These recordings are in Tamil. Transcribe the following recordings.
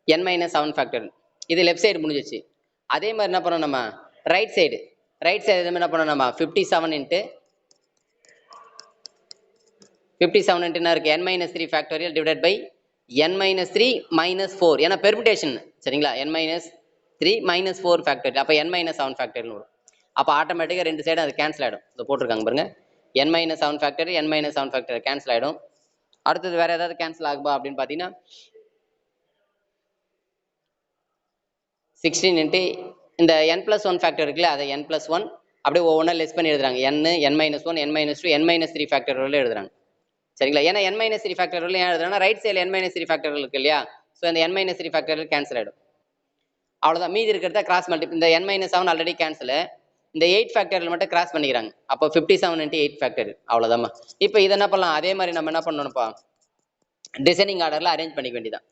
n minus 7 factorial. இது லெஃப்ட் சைடு முடிஞ்சிச்சு. அதே மாதிரி என்ன பண்ணோம் நம்ம ரைட் சைடு என்ன பண்ணோம் நம்ம 57 இன்ட்டு 57 இன்ட்டு என்ன இருக்கு n minus 3 factorial divided by n minus 3 minus 4. ஏன்னா பெர்முடேஷன் சரிங்களா, n மைனஸ் 3 மைனஸ் 4 ஃபேக்டோரியல். அப்போ n மைனஸ் 7 ஃபேக்டோரியல் வரும். அப்போ ஆட்டோமேட்டிக்காக ரெண்டு சைடு அது கேன்சல் ஆகிடும். இதை போட்டிருக்காங்க பாருங்க, n minus 7 factorial n minus 7 factorial cancel ஆகிடும். அடுத்தது வேற ஏதாவது கேன்சல் ஆகுமா அப்படின்னு பார்த்தீங்கன்னா 16 இன்ட்டு இந்த n பிளஸ் 1 ஃபேக்டர் இருக்குல்ல, அதை n பிளஸ் 1 அப்படியே ஒவ்வொன்றா லெஸ் பண்ணி எழுதுறாங்க. n minus 1 n minus 2 n minus 3 ஃபேக்டரோட எழுதுறாங்க சரிங்களா. ஏன்னா n மைனஸ் 3 ஃபேக்டரோட ஏன் எழுதுறாங்கன்னா ரைட் சைடில் n மைனஸ் 3 ஃபேக்டர்கள் இருக்கு இல்லையா, ஸோ இந்த n மைனஸ் 3 ஃபேக்டர்கள் கேன்சல் ஆகிடும். அவ்வளோதான், மீதி இருக்கிறத கிராஸ் மல்டிபிள். இந்த n மைனஸ் 7 ஆல்ரெடி கேன்சல், இந்த 8 ஃபேக்டரில் மட்டும் கிராஸ் பண்ணிக்கிறாங்க. அப்போ 57 இன்ட்டு 8 ஃபேக்டர் அவ்வளோதாம்மா. இப்போ இதை என்ன பண்ணலாம், அதே மாதிரி நம்ம என்ன பண்ணணும்ப்பா டிசைனிங் ஆர்டரில் அரேஞ்ச் பண்ணிக்க வேண்டியதான்.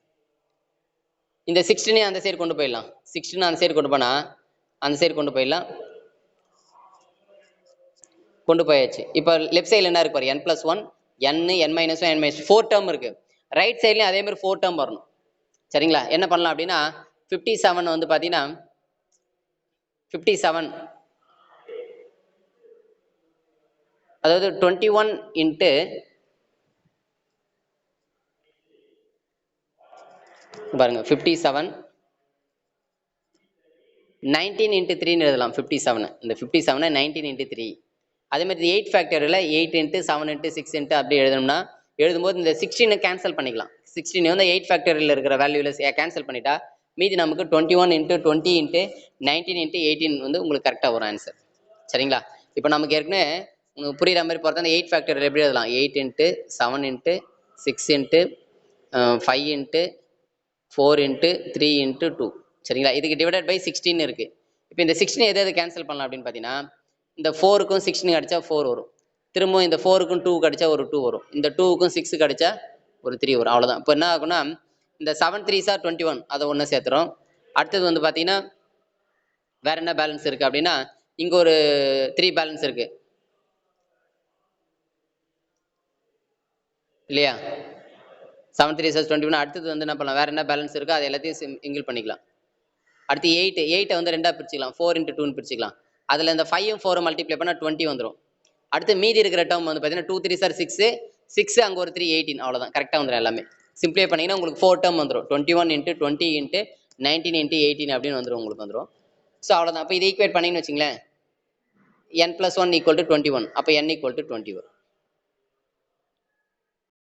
இந்த 16 அந்த சைடு கொண்டு போயிடலாம். 16 அந்த சைடு கொண்டு போனா அந்த சைடு கொண்டு போயிடலாம். கொண்டு போயாச்சு. இப்போ லெஃப்ட் சைடில் என்ன இருக்கு பாரு, n plus 1 n minus 1 n minus 4 term இருக்கு. ரைட் சைட்லையும் அதே மாதிரி 4 டேர்ம் வரணும் சரிங்களா. என்ன பண்ணலாம் அப்படின்னா 57 வந்து பார்த்தீங்கன்னா 57 அதாவது 21 இன்ட்டு பாருங்க 57 19 இன்ட்டு 3ன்னு எழுதலாம். 57 இந்த 57 19 இன்ட்டு 3. அதே மாதிரி 8 ஃபேக்டரியில் 8 இன்ட்டு 7 இன்ட்டு 6 இன்ட்டு அப்படி எழுதணும்னா எழுதும்போது இந்த 16 கேன்சல் பண்ணிக்கலாம். 16 வந்து 8 ஃபேக்டரியில் இருக்கிற வேல்யூவில் கேன்சல் பண்ணிட்டா மீதி நமக்கு 21 இன்ட்டு 20 இன்ட்டு 19 இன்ட்டு 18 வந்து உங்களுக்கு கரெக்டாக வரும் ஆன்சர் சரிங்களா. இப்போ நமக்கு ஏற்கனவே உங்களுக்கு புரியுற மாதிரி பார்த்தா 8 ஃபேக்டரியில் எப்படி எழுதலாம், 8 into 7 into 6 into 5 into 4 into 3 into 2 சரிங்களா. இதுக்கு டிவைடட் பை 16 இருக்கு. இப்போ இந்த 16 எதாவது கேன்சல் பண்ணலாம் அப்படின்னு பார்த்தீங்கன்னா இந்த 4க்கும் 16 அடிச்சா 4 வரும். திரும்ப இந்த 4க்கும் 2 அடிச்சா ஒரு 2 வரும். இந்த 2க்கும் 6 அடிச்சா ஒரு 3 வரும். அவ்வளோதான். இப்போ என்ன ஆகும்னா இந்த 7 3s are 21 அதை ஒன்று சேர்த்துறோம். அடுத்தது வந்து பார்த்தீங்கன்னா வேற என்ன பேலன்ஸ் இருக்கு அப்படின்னா இங்க ஒரு 3 பேலன்ஸ் இருக்கு இல்லையா. 7 3s are 21. அடுத்தது வந்து என்ன பண்ணலாம், வேற என்ன பேலன்ஸ் இருக்கோ அது எல்லாத்தையும் இங்கிள் பண்ணிக்கலாம். அடுத்து 8 வந்து ரெண்டா பிரிச்சுக்கலாம், 4 இன்ட்டு 2ன்னு பிரிச்சுக்கலாம். அதில் இந்த 5ம் 4 மல்டிப்ளை பண்ணால் 20 வந்துடும். அடுத்து மீதி இருக்கிற டேர்ம் வந்து பார்த்தீங்கன்னா 2 3s are 6 6 அங்கே ஒரு 3 18 அவ்வளோதான். கரெக்டாக வந்துடும் எல்லாமே. சிம்பிளை பண்ணிங்கன்னா உங்களுக்கு 4 டேர்ம் வந்துடும். 21 இன்ட்டு 20 இன்ட்டு 19 இன்ட்டு 18 அப்படின்னு வந்துடும் உங்களுக்கு வந்துடும். ஸோ அவ்வளோதான். அப்போ இதை ஈக்குவேட் பண்ணிங்கன்னு வச்சுங்களேன் n + 1 = 21. அப்போ n = 20 வரும்.